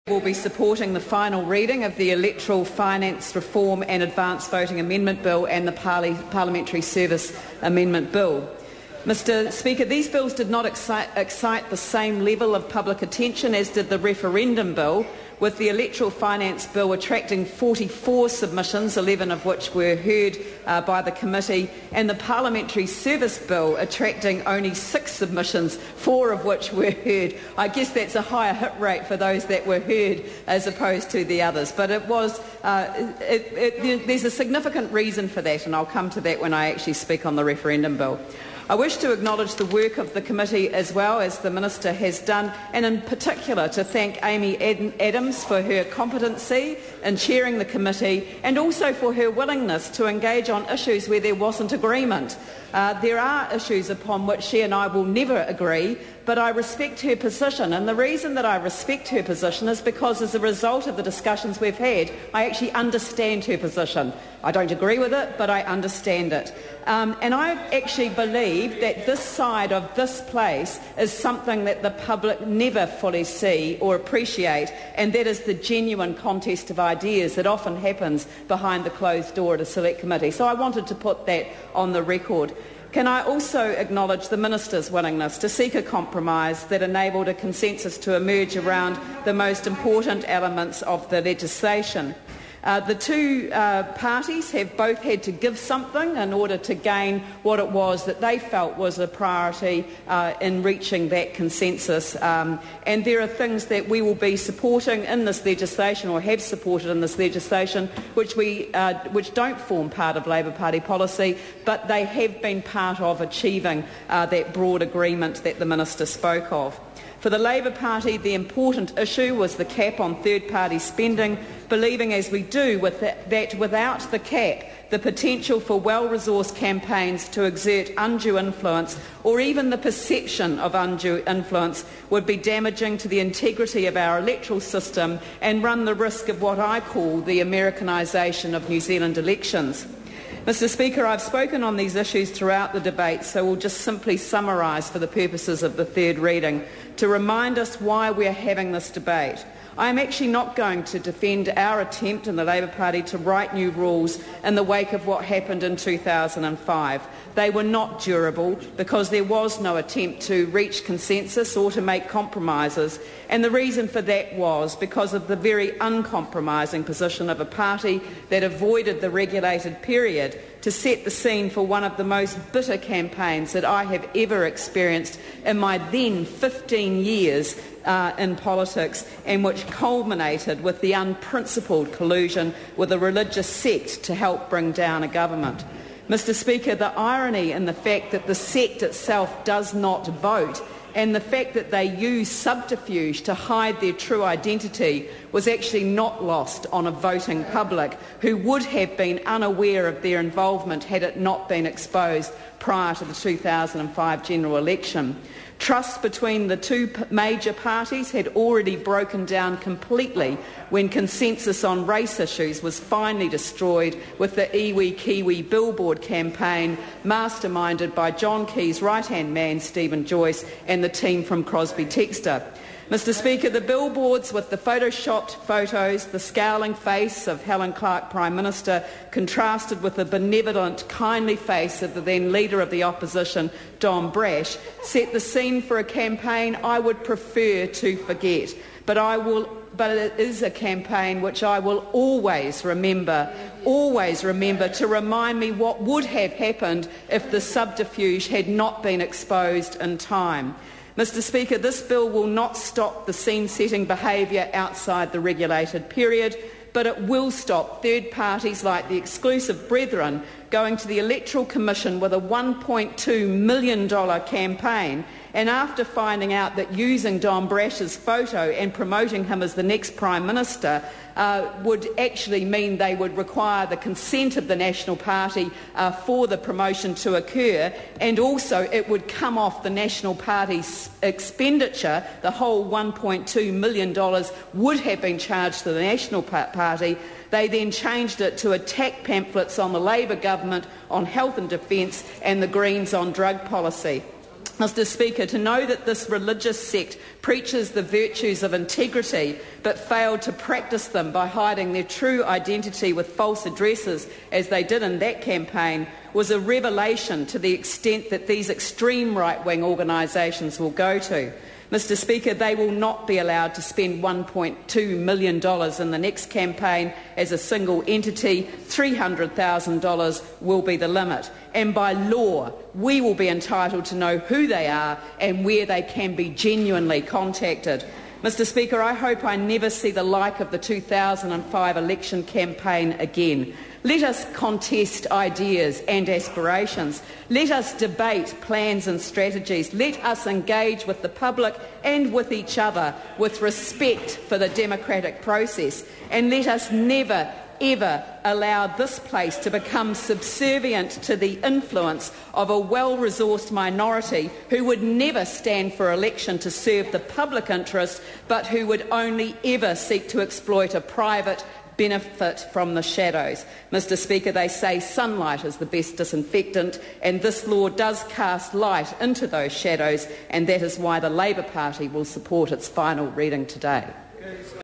Will be supporting the final reading of the Electoral Finance Reform and Advance Voting Amendment Bill and the Parliamentary Service Amendment Bill. Mr Speaker, these bills did not excite the same level of public attention as did the referendum bill, with the Electoral Finance Bill attracting 44 submissions, 11 of which were heard by the committee, and the Parliamentary Service Bill attracting only 6 submissions, 4 of which were heard. I guess that's a higher hit rate for those that were heard as opposed to the others. But it was, there's a significant reason for that, and I'll come to that when I actually speak on the referendum bill. I wish to acknowledge the work of the committee as well as the Minister has done, and in particular to thank Amy Adams for her competency in chairing the committee and also for her willingness to engage on issues where there wasn't agreement. There are issues upon which she and I will never agree, but I respect her position, and the reason that I respect her position is because as a result of the discussions we've had, I actually understand her position. I don't agree with it, but I understand it. And I actually believe that this side of this place is something that the public never fully see or appreciate, and that is the genuine contest of ideas that often happens behind the closed door at a select committee. So I wanted to put that on the record. Can I also acknowledge the Minister's willingness to seek a compromise that enabled a consensus to emerge around the most important elements of the legislation? The two parties have both had to give something in order to gain what it was that they felt was a priority in reaching that consensus. And there are things that we will be supporting in this legislation, or have supported in this legislation, which don't form part of Labor Party policy, but they have been part of achieving that broad agreement that the Minister spoke of. For the Labor Party, the important issue was the cap on third-party spending, believing, as we do, that without the cap, the potential for well-resourced campaigns to exert undue influence, or even the perception of undue influence, would be damaging to the integrity of our electoral system and run the risk of what I call the Americanisation of New Zealand elections. Mr Speaker, I've spoken on these issues throughout the debate, so we'll just simply summarise for the purposes of the third reading to remind us why we're having this debate. I am actually not going to defend our attempt in the Labor Party to write new rules in the wake of what happened in 2005. They were not durable because there was no attempt to reach consensus or to make compromises, and the reason for that was because of the very uncompromising position of a party that avoided the regulated period to set the scene for one of the most bitter campaigns that I have ever experienced in my then 15 years in politics, and which culminated with the unprincipled collusion with a religious sect to help bring down a government. Mr Speaker, the irony in the fact that the sect itself does not vote and the fact that they use subterfuge to hide their true identity was actually not lost on a voting public who would have been unaware of their involvement had it not been exposed prior to the 2005 general election. Trust between the two major parties had already broken down completely when consensus on race issues was finally destroyed with the Iwi Kiwi billboard campaign masterminded by John Key's right-hand man Stephen Joyce and the team from Crosby Textor. Mr Speaker, the billboards with the photoshopped photos, the scowling face of Helen Clark Prime Minister, contrasted with the benevolent, kindly face of the then Leader of the Opposition, Don Brash, set the scene for a campaign I would prefer to forget. But it is a campaign which I will always remember to remind me what would have happened if the subterfuge had not been exposed in time. Mr Speaker, this bill will not stop the scene-setting behaviour outside the regulated period, but it will stop third parties like the exclusive Brethren going to the Electoral Commission with a $1.2 million campaign, and after finding out that using Don Brash's photo and promoting him as the next Prime Minister would actually mean they would require the consent of the National Party for the promotion to occur, and also it would come off the National Party's expenditure. The whole $1.2 million would have been charged to the National Party. They then changed it to attack pamphlets on the Labor government on health and defence and the Greens on drug policy. Mr. Speaker, to know that this religious sect preaches the virtues of integrity but failed to practice them by hiding their true identity with false addresses, as they did in that campaign, was a revelation to the extent that these extreme right-wing organisations will go to. Mr. Speaker, they will not be allowed to spend $1.2 million in the next campaign as a single entity. $300,000 will be the limit. And by law, we will be entitled to know who they are and where they can be genuinely contacted. Mr. Speaker, I hope I never see the like of the 2005 election campaign again. Let us contest ideas and aspirations. Let us debate plans and strategies. Let us engage with the public and with each other with respect for the democratic process. And let us never, ever allow this place to become subservient to the influence of a well-resourced minority who would never stand for election to serve the public interest, but who would only ever seek to exploit a private benefit from the shadows. Mr. Speaker, they say sunlight is the best disinfectant, and this law does cast light into those shadows, and that is why the Labour Party will support its final reading today.